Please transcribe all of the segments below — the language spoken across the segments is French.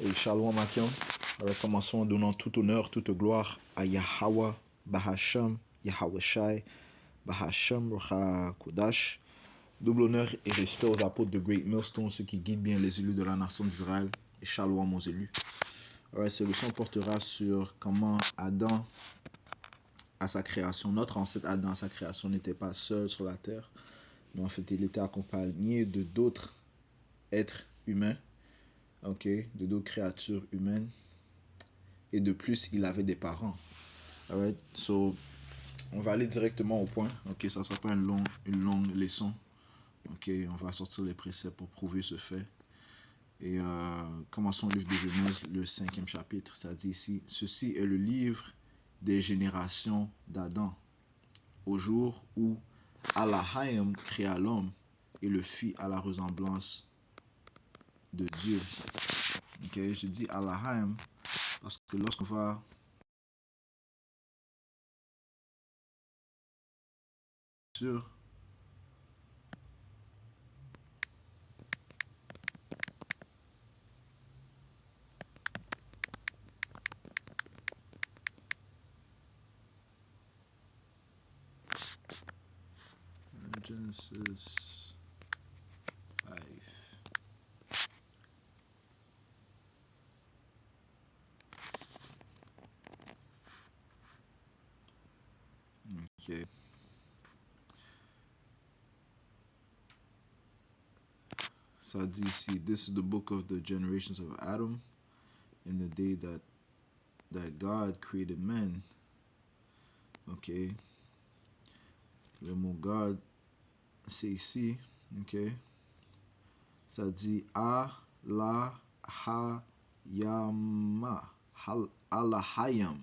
Et Shalom Akim. Alors, commençons en donnant tout honneur, toute gloire à Yahweh, Bahasham, Yahweh Shai, Bahasham, Rocha Kodash. Double honneur et respect aux apôtres de Great Millstone, ceux qui guident bien les élus de la nation d'Israël. Et Shalom aux élus. Alors, cette leçon portera sur comment Adam, à sa création, notre ancêtre Adam, à sa création, n'était pas seul sur la terre, mais en fait, il était accompagné de d'autres êtres humains, ok, de d'autres créatures humaines. Et de plus, il avait des parents. Alright, so on va aller directement au point. Ok, ça sera pas une longue leçon. Ok, on va sortir les préceptes pour prouver ce fait. Et commençons le livre de Genèse, le 5e chapitre. Ça dit ici, ceci est le livre des générations d'Adam, au jour où Allahim créa l'homme et le fit à la ressemblance de Dieu. Ok, je dis Allahim parce que lorsqu'on va sur Genesis 5. Ok. Ça dit ici, this is the book of the generations of Adam in the day that God created man. Ok. Le mot God, c'est ici. Ok. Ça dit Allahayama. Allahayam.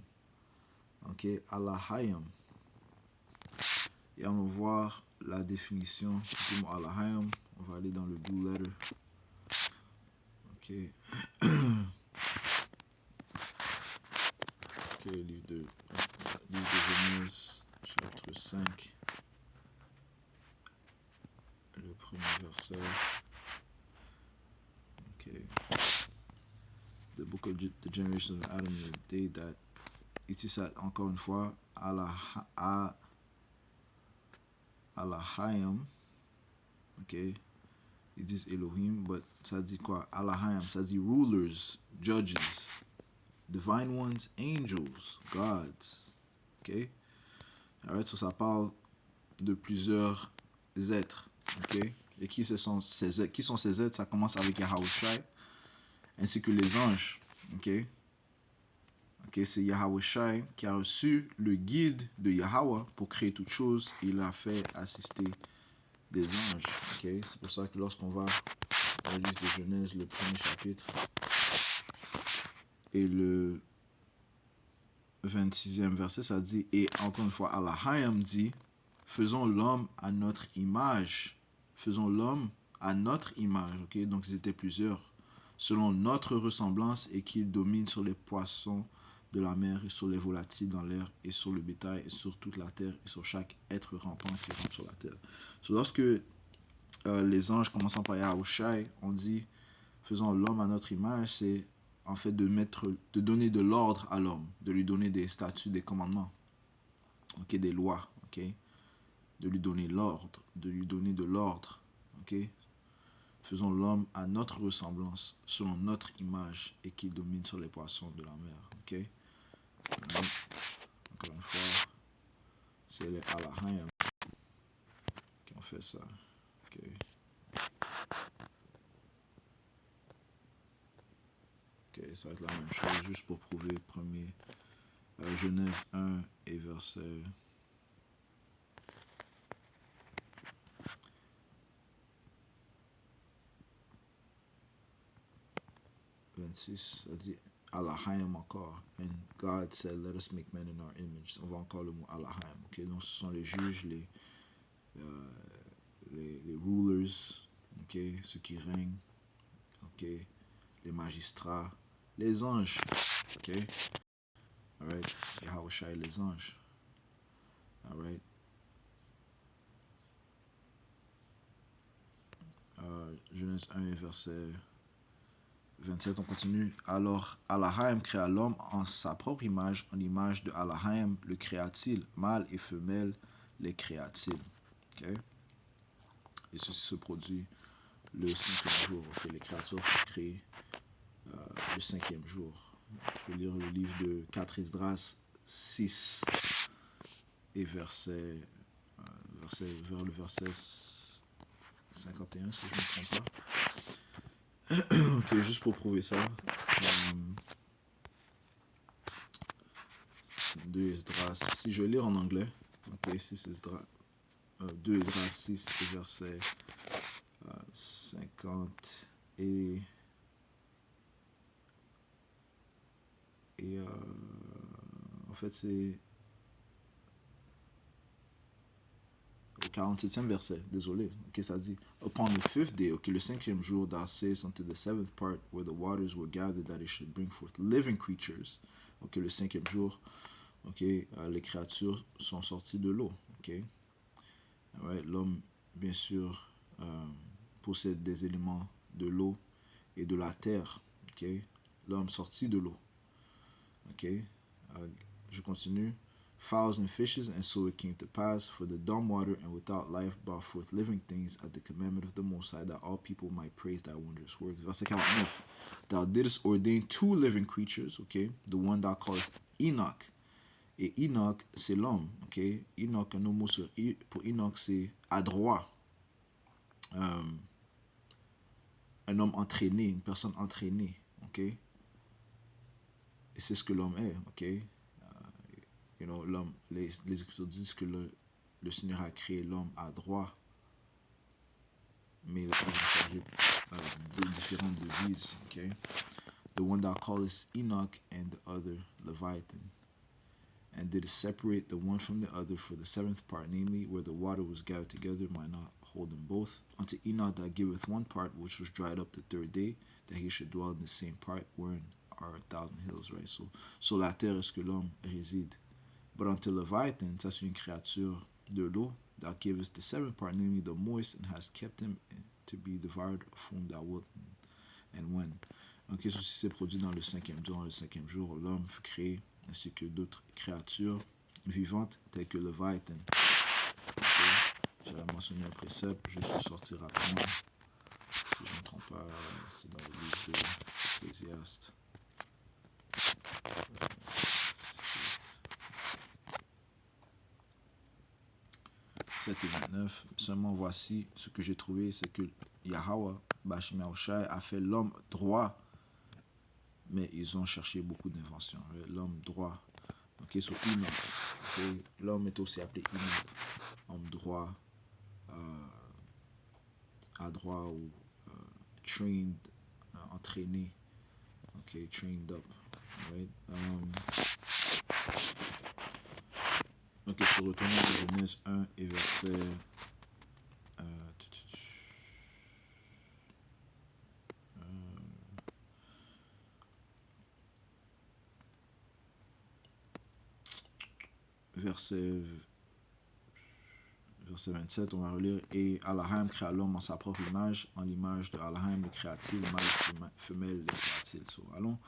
Ok. Allahayam. Et on va voir la définition du mot Allahayam. On va aller dans le blue letter. Ok. Ok, livre de Genèse, chapitre 5. Le premier verset. Okay. The book of the generation of Adam, the day that. Ici, ça, encore une fois, Allahayam. Ok. Ils disent Elohim, but ça dit quoi? Allahayam, ça dit rulers, judges, divine ones, angels, gods. Ok. Alright, so ça parle de plusieurs êtres. Ok. Et qui sont ces êtres? Ça commence avec Yahweh Shai, ainsi que les anges. Ok. Ok, c'est Yahweh Shai qui a reçu le guide de Yahweh pour créer toute chose. Il a fait assister des anges. Ok, c'est pour ça que lorsqu'on va dans le livre de Genèse, le premier chapitre, et le 26e verset, ça dit, et encore une fois, Allahayam dit, faisons l'homme à notre image. Faisons l'homme à notre image. Ok, donc ils étaient plusieurs, selon notre ressemblance, et qu'il domine sur les poissons de la mer et sur les volatiles dans l'air et sur le bétail et sur toute la terre et sur chaque être rampant qui rampe sur la terre. So, lorsque les anges commençant par Yahushai, on dit faisons l'homme à notre image, c'est en fait de donner de l'ordre à l'homme, de lui donner des statuts, des commandements, ok, des lois, ok, de lui donner l'ordre, de lui donner de l'ordre, ok. Faisons l'homme à notre ressemblance, selon notre image, et qui domine sur les poissons de la mer, ok. Encore une fois, c'est les Allahayam qui ont fait ça. Okay. Ok, ça va être la même chose, juste pour prouver premier Genèse 1 et verset 26. Ça dit Allahayam encore. And God said, let us make man in our image. On voit encore le mot Allahayam. Okay, donc ce sont les juges, les rulers, okay, ceux qui règnent, okay, les magistrats, les anges. Okay. Alright. Yahweh Shai, les anges. Alright. Genèse 1, verset 27, on continue. Alors, Allahim créa l'homme en sa propre image, en image de Allahim, le créa-t-il, mâle et femelle, les créa-t-il. Okay? Et ceci se produit le cinquième jour. Okay? Les créatures furent créées le cinquième jour. Je vais lire le livre de 4 Esdras 6 et vers le verset 51, si je ne me trompe pas. Ok, juste pour prouver ça. 2 Esdras, si je lis en anglais, ok, 6 Esdras, 2 Esdras 6 et verset 50 et en fait c'est au 47e verset, désolé, ok, ça dit upon the fifth day, ok, le cinquième jour, thou sayest unto the seventh part where the waters were gathered that it should bring forth living creatures, ok, le cinquième jour, ok, les créatures sont sorties de l'eau, ok, right? L'homme bien sûr possède des éléments de l'eau et de la terre, ok, l'homme sorti de l'eau, ok, je continue. Fowls and fishes, and so it came to pass, for the dumb water and without life brought forth living things at the commandment of the Most High, that all people might praise thy wondrous works. Verset 49. Thou didst ordain two living creatures, okay? The one thou callest Enoch. Et Enoch, c'est l'homme, ok? Enoch, un mot pour Enoch, c'est adroit. Un homme entraîné, une personne entraînée, ok? Et c'est ce que l'homme est, ok? You know, l'homme, les Écritures disent que le Seigneur a créé l'homme adroit, mais il a changé de différentes devises, okay? The one thou callest Enoch and the other Leviathan, and did separate the one from the other for the seventh part, namely, where the water was gathered together, might not hold them both. Unto Enoch thou giveth one part, which was dried up the third day, that he should dwell in the same part, wherein are 1,000 hills, right? So la terre est ce que l'homme réside. But unto Leviathan, ça c'est une créature de l'eau, thou givest the seventh part, namely the moist, and hast kept him to be devoured, of whom thou wilt and when. Ok, ceci s'est produit dans le cinquième jour. Dans le cinquième jour, l'homme fut créé, ainsi que d'autres créatures vivantes, telles que Leviathan. Okay. J'avais mentionné un précepte, je vais sortir rapidement. Si je ne me trompe pas, c'est dans le livre de l'Ecclésiaste. 7 et 29. Seulement voici ce que j'ai trouvé, c'est que Yahweh, Bashmi Aoshai, a fait l'homme droit, mais ils ont cherché beaucoup d'inventions. L'homme droit. Ok, so Enoch. Okay. L'homme est aussi appelé Enoch. Homme droit, adroit ou trained, entraîné. Ok, trained up. Right? Ok, je retourne à Genèse 1 et verset verset 27, on va relire. Et Allahim créa l'homme en sa propre image, en l'image de Allahim le créa-t-il, mâle et femelle le créa-t-il. So, allons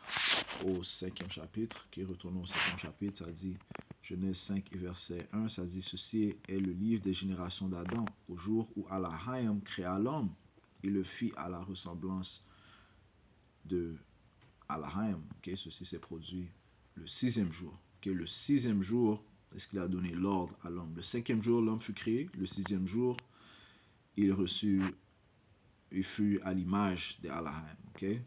au cinquième chapitre, qui retournons au cinquième chapitre, ça dit Genèse 5 et verset 1, ça dit ceci est le livre des générations d'Adam, au jour où Allahim créa l'homme, il le fit à la ressemblance de Allahim. Okay? Ceci s'est produit le sixième jour. Okay? Le sixième jour, est-ce qu'il a donné l'ordre à l'homme? Le cinquième jour, l'homme fut créé. Le sixième jour, il fut à l'image d'Alahim. Okay?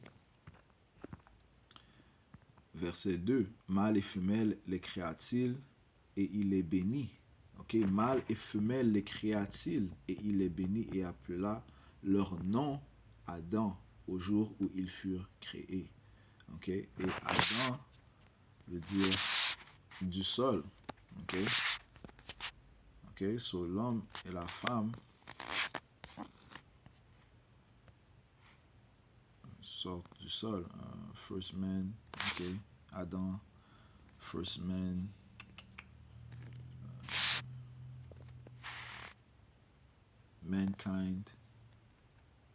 Verset 2. Mâle et femelle les créa-t-il et il les bénit. Okay? Mâle et femelle les créa-t-il et il les bénit et appela leur nom Adam au jour où ils furent créés. Okay? Et Adam veut dire du sol. Okay? Okay? So l'homme et la femme sortent du sol. First man, okay? Adam, first man. Mankind,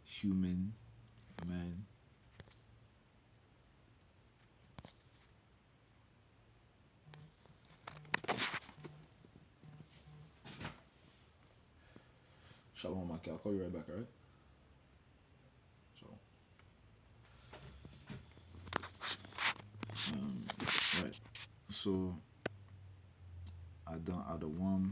human, man. Shalom, Maka. I'll call you right back, alright? Shalom. Right. So, Adam, Adam, alright.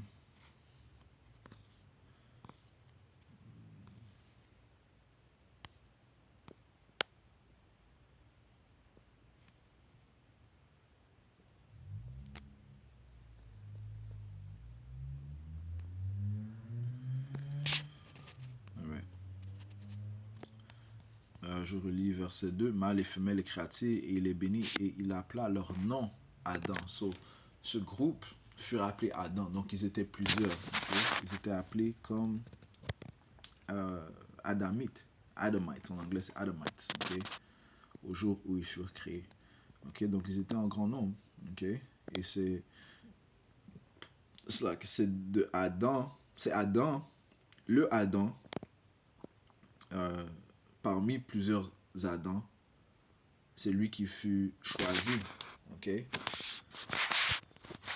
Je relis verset 2. Mâle et femelle est créaté et il est béni et il appela leur nom Adam. So, ce groupe furent appelés Adam. Donc, ils étaient plusieurs. Okay? Ils étaient appelés comme Adamites. Adamites, en anglais c'est Adamites. Okay? Au jour où ils furent créés. Okay? Donc, ils étaient en grand nombre. Okay? Et c'est de Adam. C'est Adam, le Adam, parmi plusieurs Adams. C'est lui qui fut choisi. Ok?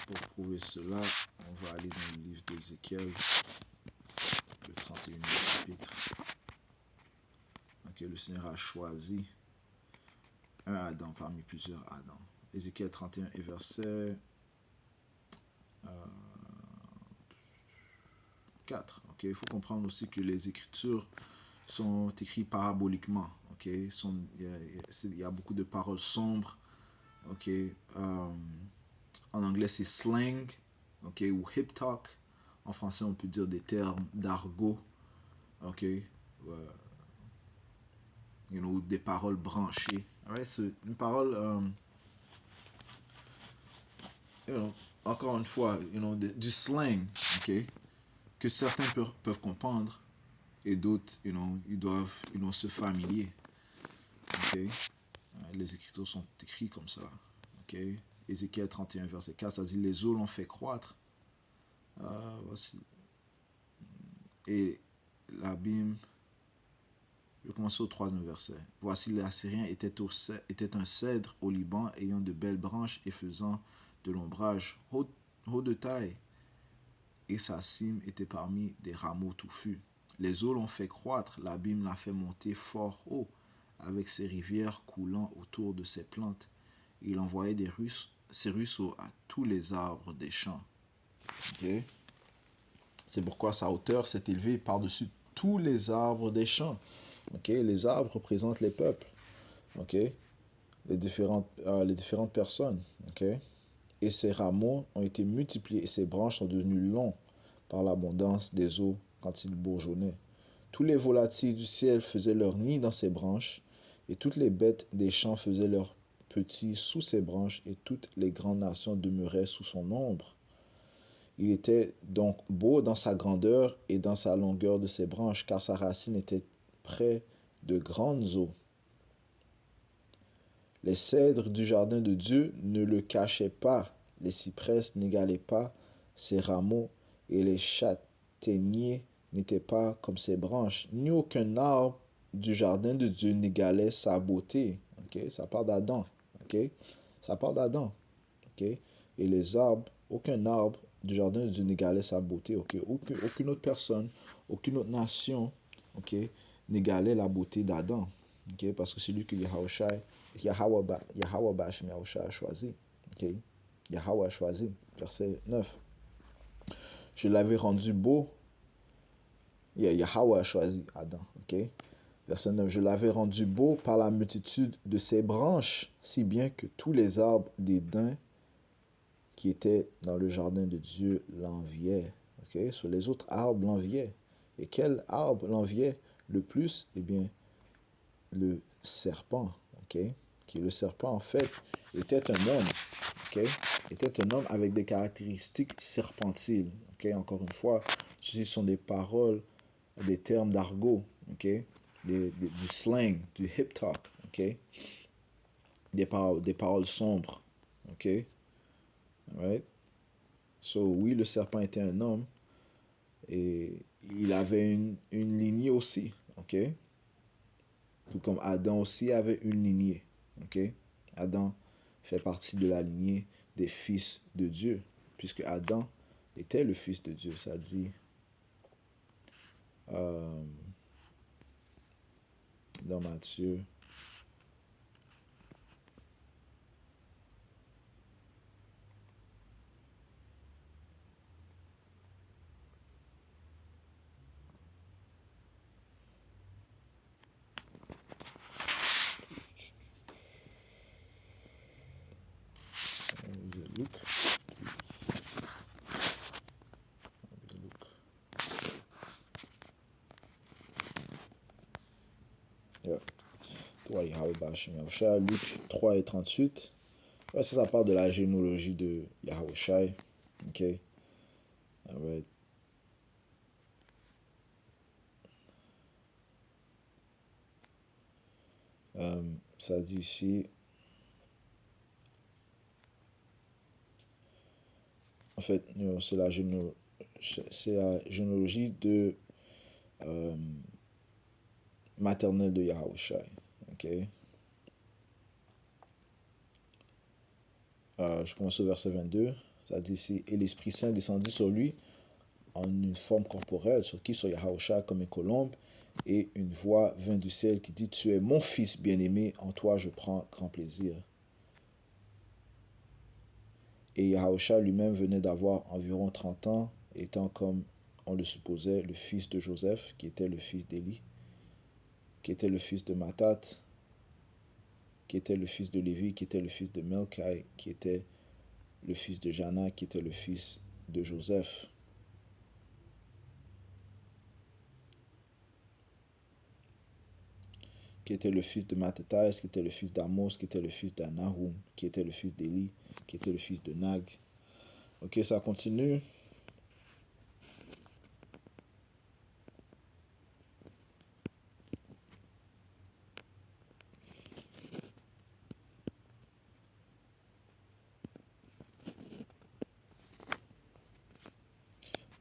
Pour prouver cela, on va aller dans le livre d'Ézéchiel, le 31e chapitre. Ok, le Seigneur a choisi un Adam parmi plusieurs Adams. Ézéchiel 31 et verset 4. Ok, il faut comprendre aussi que les Écritures sont écrites paraboliquement. Ok, il y a beaucoup de paroles sombres. Ok, en anglais c'est slang, ok, ou hip talk. En français on peut dire des termes d'argot, ok, des paroles branchées. Alright, c'est une parole, encore une fois, du slang, ok, que certains peuvent comprendre et d'autres, ils doivent, se familier, ok. Les Écritures sont écrites comme ça, ok. Ézéchiel 31 verset 4, ça dit les eaux l'ont fait croître. Voici. Et l'abîme, je vais commencer au 3e verset. Voici l'Assyrien était un cèdre au Liban, ayant de belles branches et faisant de l'ombrage haut de taille. Et sa cime était parmi des rameaux touffus. Les eaux l'ont fait croître, l'abîme l'a fait monter fort haut, avec ses rivières coulant autour de ses plantes. Il envoyait ses ruisseaux à tous les arbres des champs. Okay? C'est pourquoi sa hauteur s'est élevée par-dessus tous les arbres des champs. Okay? Les arbres représentent les peuples. Okay? Les différentes personnes. Okay? Et ses rameaux ont été multipliés et ses branches sont devenues longues par l'abondance des eaux quand il bourgeonnait. Tous les volatiles du ciel faisaient leur nid dans ses branches, et toutes les bêtes des champs faisaient leurs petits sous ses branches, et toutes les grandes nations demeuraient sous son ombre. Il était donc beau dans sa grandeur et dans sa longueur de ses branches, car sa racine était près de grandes eaux. Les cèdres du jardin de Dieu ne le cachaient pas, les cyprès n'égalaient pas ses rameaux, et les châtaigniers n'étaient pas comme ses branches, ni aucun arbre du jardin de Dieu n'égalait sa beauté. Okay? Ça part d'Adam. Okay? Ça part d'Adam. Okay? Et les arbres, aucun arbre du jardin de Dieu n'égalait sa beauté. Okay? Aucune autre personne, aucune autre nation, okay, n'égalait la beauté d'Adam. Okay? Parce que c'est lui que Yahweh Bashim Yahusha a choisi. Okay? Yahweh a choisi. Verset 9. Je l'avais rendu beau. Yahweh a choisi Adam. Okay? Verset 9. Je l'avais rendu beau par la multitude de ses branches, si bien que tous les arbres d'Éden qui étaient dans le jardin de Dieu l'enviaient. Okay? Sur les autres arbres l'enviaient. Et quel arbre l'enviait le plus? Eh bien, le serpent. Okay? Qui le serpent, en fait, était un homme. Okay? Était un homme avec des caractéristiques serpentiles. Okay? Encore une fois, ceci sont des paroles, des termes d'argot. Okay? Du slang, du hip talk. Okay? Des paroles sombres. Okay? Right? So, oui, le serpent était un homme. Et il avait une lignée aussi. Okay? Tout comme Adam aussi avait une lignée. Okay? Adam fait partie de la lignée des fils de Dieu, puisque Adam était le fils de Dieu. Ça dit euh, dans Matthieu. Luc. Yeah. Luc 3 et 38. Ouais, ça parle de la généalogie de Yahushai. Ok. Alright. Ça dit ici, en fait, c'est la généalogie de maternelle de Yahushai. Ok. Je commence au verset 22. Ça dit ici, et l'Esprit Saint descendit sur lui en une forme corporelle, sur qui, sur Yahushua, comme une colombe, et une voix vint du ciel qui dit, tu es mon fils bien-aimé, en toi je prends grand plaisir. Et Yahushua lui-même venait d'avoir environ 30 ans, étant comme on le supposait, le fils de Joseph, qui était le fils d'Élie, qui était le fils de Matat, qui était le fils de Lévi, qui était le fils de Melchi, qui était le fils de Jana, qui était le fils de Joseph. Qui était le fils de Mattathaïs, qui était le fils d'Amos, qui était le fils d'Anahum, qui était le fils d'Élie, qui était le fils de Nag. Ok, ça continue.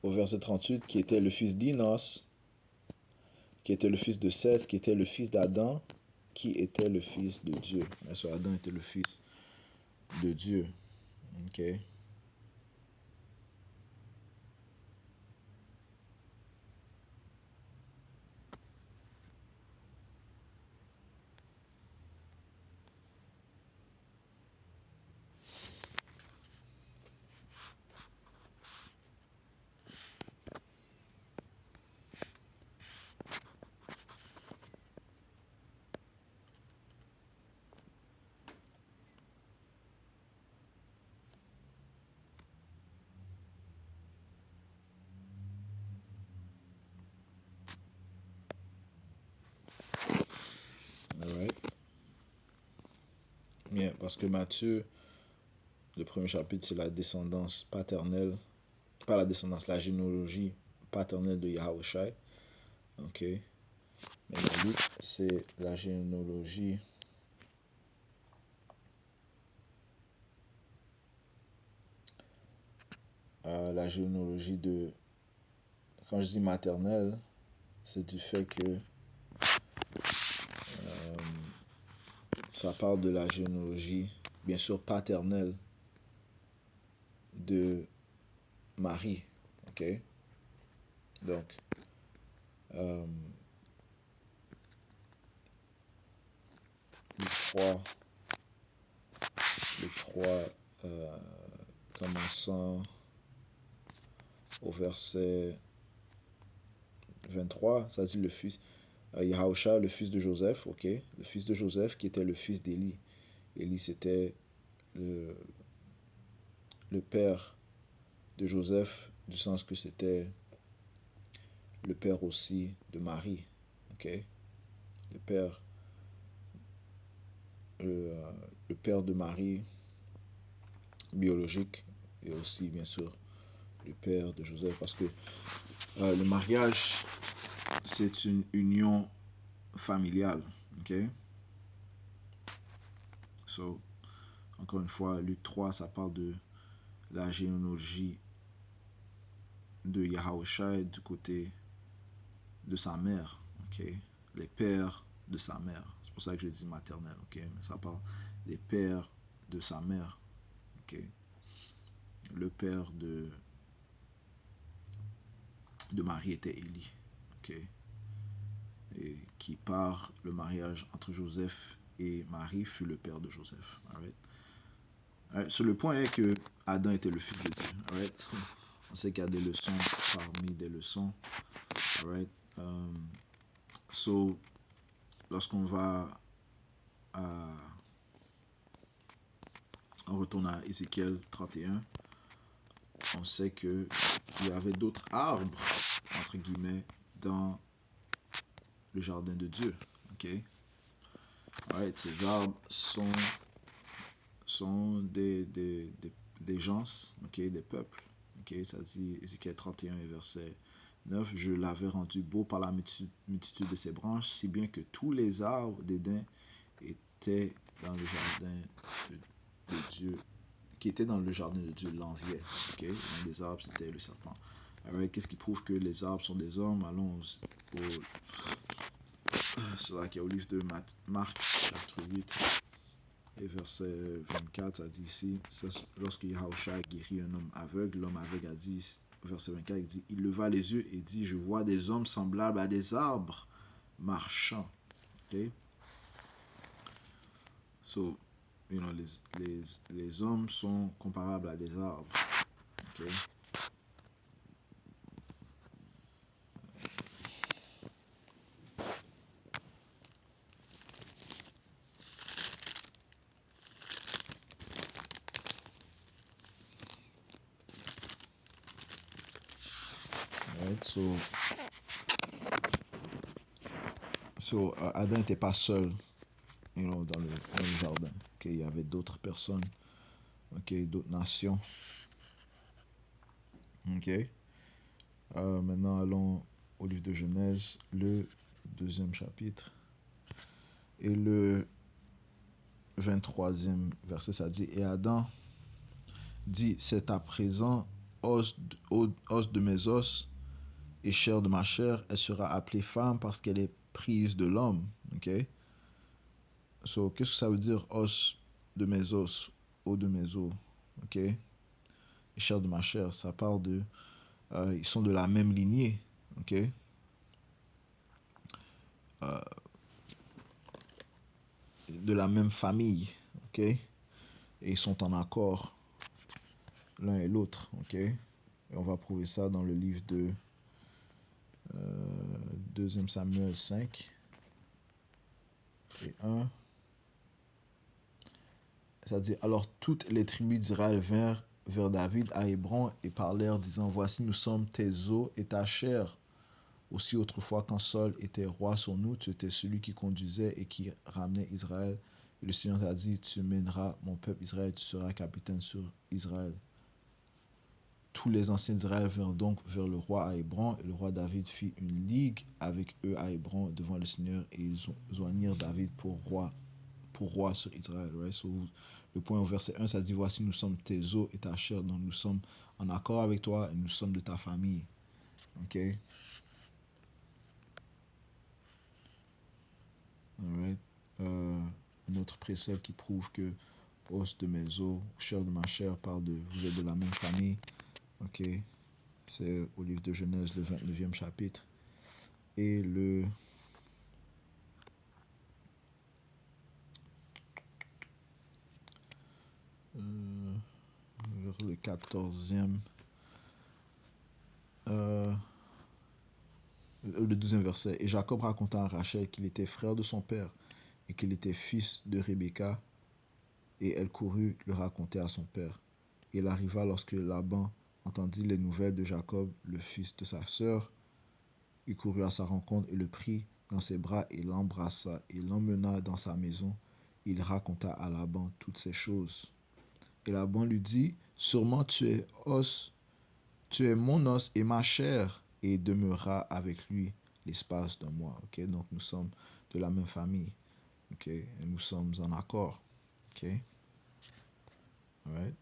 Au verset 38, qui était le fils d'Inos, qui était le fils de Seth, qui était le fils d'Adam, qui était le fils de Dieu. Bien sûr, Adam était le fils de Dieu. Ok. Alright. Bien, parce que Matthieu, le premier chapitre, c'est la descendance paternelle, pas la descendance, la généalogie paternelle de Yahushai. Ok. Mais Luc, c'est la généalogie de... Quand je dis maternelle, c'est du fait que ça parle de la généalogie, bien sûr paternelle, de Marie. Ok. Donc, euh, les trois, les trois commençant au verset 23, ça dit le fils, Yahushua, le fils de Joseph, ok, le fils de Joseph qui était le fils d'Élie. Élie, c'était le, le père de Joseph, du sens que c'était le père aussi de Marie, ok, le père, le, euh, le père de Marie biologique et aussi bien sûr le père de Joseph, parce que le mariage c'est une union familiale, ok. So, encore une fois, Luc 3, ça parle de la généalogie de Yahushua du côté de sa mère, ok. Les pères de sa mère. C'est pour ça que je dis maternelle, ok. Mais ça parle des pères de sa mère, ok. Le père de Marie était Élie, ok, et qui par le mariage entre Joseph et Marie fut le père de Joseph. Alright? So, le point est que Adam était le fils de Dieu. Alright? On sait qu'il y a des leçons parmi des leçons. Alright? So, lorsqu'on va on retourne à Ézéchiel 31, on sait qu'il y avait d'autres arbres, entre guillemets, dans le jardin de Dieu. Ok? Alright, ces arbres sont des gens, ok, des peuples. Ok, ça dit Ézéchiel 31 et verset 9, je l'avais rendu beau par la multitude de ses branches, si bien que tous les arbres d'Éden étaient dans le jardin de Dieu, qui était dans le jardin de Dieu, l'enviait. Ok, l'un des arbres c'était le serpent. Alors, qu'est-ce qui prouve que les arbres sont des hommes? Allons c'est là qu'il y a au livre de Marc, chapitre 8. Et verset 24, ça dit ici, lorsque Yahushua guérit un homme aveugle, l'homme aveugle a dit, verset 24, il dit, il leva les yeux et dit, je vois des hommes semblables à des arbres marchants. Okay? So, you know, les hommes sont comparables à des arbres. Okay? Right? So Adam n'était pas seul, you know, dans le jardin. Okay? Il y avait d'autres personnes, okay? D'autres nations. Okay? Maintenant, allons au livre de Genèse, le deuxième chapitre. Et le 23e verset, ça dit, et Adam dit, c'est à présent os de mes os et chair de ma chair, elle sera appelée femme parce qu'elle est prise de l'homme. Ok? So, qu'est-ce que ça veut dire os de mes os, os de mes os? Ok? Et chair de ma chair, ça parle de. Ils sont de la même lignée. Ok? De la même famille. Ok? Et ils sont en accord l'un et l'autre. Ok? Et on va prouver ça dans le livre de 2 Samuel 5 et 1. Ça dit, alors toutes les tribus d'Israël vinrent vers David à Hébron et parlèrent, disant, voici, nous sommes tes os et ta chair. Aussi autrefois, quand Saul était roi sur nous, tu étais celui qui conduisait et qui ramenait Israël. Et le Seigneur t'a dit, tu mèneras mon peuple Israël, tu seras capitaine sur Israël. Tous les anciens d'Israël vinrent donc vers le roi à Hébron, et le roi David fit une ligue avec eux à Hébron devant le Seigneur, et ils joignirent David pour roi sur Israël. Right? So, le point au verset 1, ça dit, voici, nous sommes tes os et ta chair, donc nous sommes en accord avec toi et nous sommes de ta famille. Ok? Alright. Un autre précepte qui prouve que os de mes os, chair de ma chair, parle de vous êtes de la même famille. Ok? C'est au livre de Genèse, le 29e chapitre. Et le le 14e, le 12e verset. Et Jacob raconta à Rachel qu'il était frère de son père et qu'il était fils de Rebecca, et elle courut le raconter à son père. Et il arriva lorsque Laban entendit les nouvelles de Jacob, le fils de sa sœur, il courut à sa rencontre et le prit dans ses bras et l'embrassa et l'emmena dans sa maison. Il raconta à Laban toutes ces choses. Et Laban lui dit, sûrement tu es mon os et ma chair, et demeura avec lui l'espace d'un mois. Okay? Donc nous sommes de la même famille. Okay? Et nous sommes en accord. Okay? All right?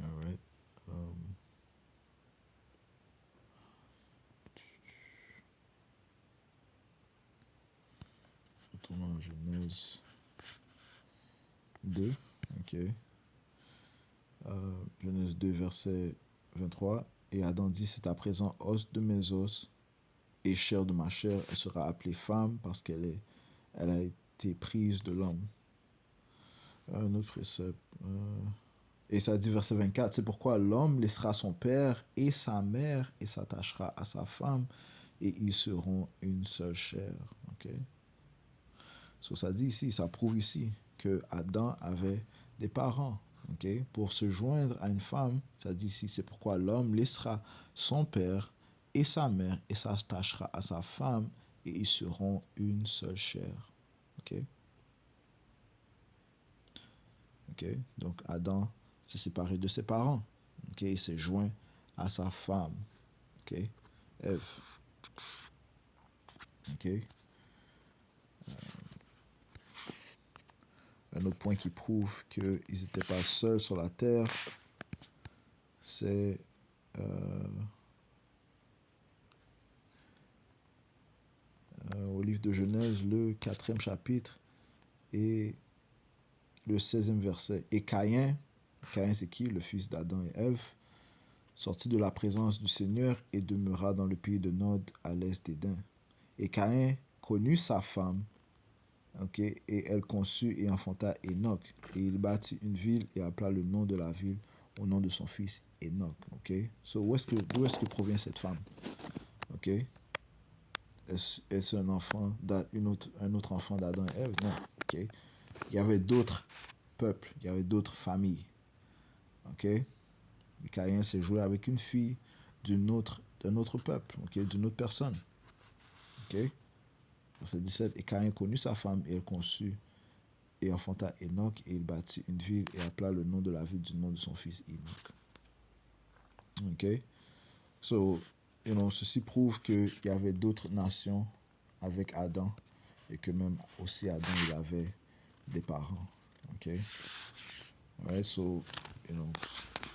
All right. Retournons à Genèse 2. Ok. Genèse 2, verset 23. Et Adam dit, c'est à présent os de mes os et chair de ma chair. Elle sera appelée femme parce elle a été prise de l'homme. Un autre précepte. Et ça dit verset 24, c'est pourquoi l'homme laissera son père et sa mère et s'attachera à sa femme et ils seront une seule chair. Ok. So, ça dit ici, ça prouve ici que Adam avait des parents. Ok. Pour se joindre à une femme, ça dit ici, c'est pourquoi l'homme laissera son père et sa mère et s'attachera à sa femme et ils seront une seule chair. Ok. Ok. Donc Adam s'est séparé de ses parents. Ok. Il s'est joint à sa femme. Ok. Ève. Ok. Un autre point qui prouve qu'ils n'étaient pas seuls sur la terre, c'est au livre de Genèse, le 4e chapitre et le 16e verset. Et Caïn c'est qui? Le fils d'Adam et Ève, sortit de la présence du Seigneur et demeura dans le pays de Nod à l'est d'Éden. Et Caïn connut sa femme, ok, et elle conçut et enfanta Enoch. Et il bâtit une ville et appela le nom de la ville au nom de son fils Enoch. Ok. So, d'où est-ce que provient cette femme? Ok. Est-ce un enfant, un autre enfant d'Adam et Ève? Non. Ok. Il y avait d'autres peuples, il y avait d'autres familles. Ok. Et Caïn s'est joué avec une fille d'un autre peuple, ok, d'une autre personne. Ok. Verset 17. Et Caïn connut sa femme et elle conçut et enfanta Enoch et il bâtit une ville et appela le nom de la ville du nom de son fils Enoch. Ok. So, ceci prouve qu'il y avait d'autres nations avec Adam et que même aussi Adam il avait des parents. Ok. Ouais, so,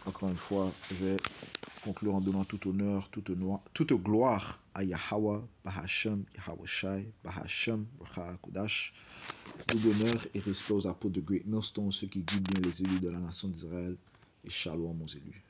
encore une fois, je vais conclure en donnant tout honneur, toute gloire à Yahweh, Bahashem, Yahweh Shai, Bahashem, Racha Kodash. Tout honneur et respect aux apôtres de Great Millstone, ceux qui guident bien les élus de la nation d'Israël, et shalom aux élus.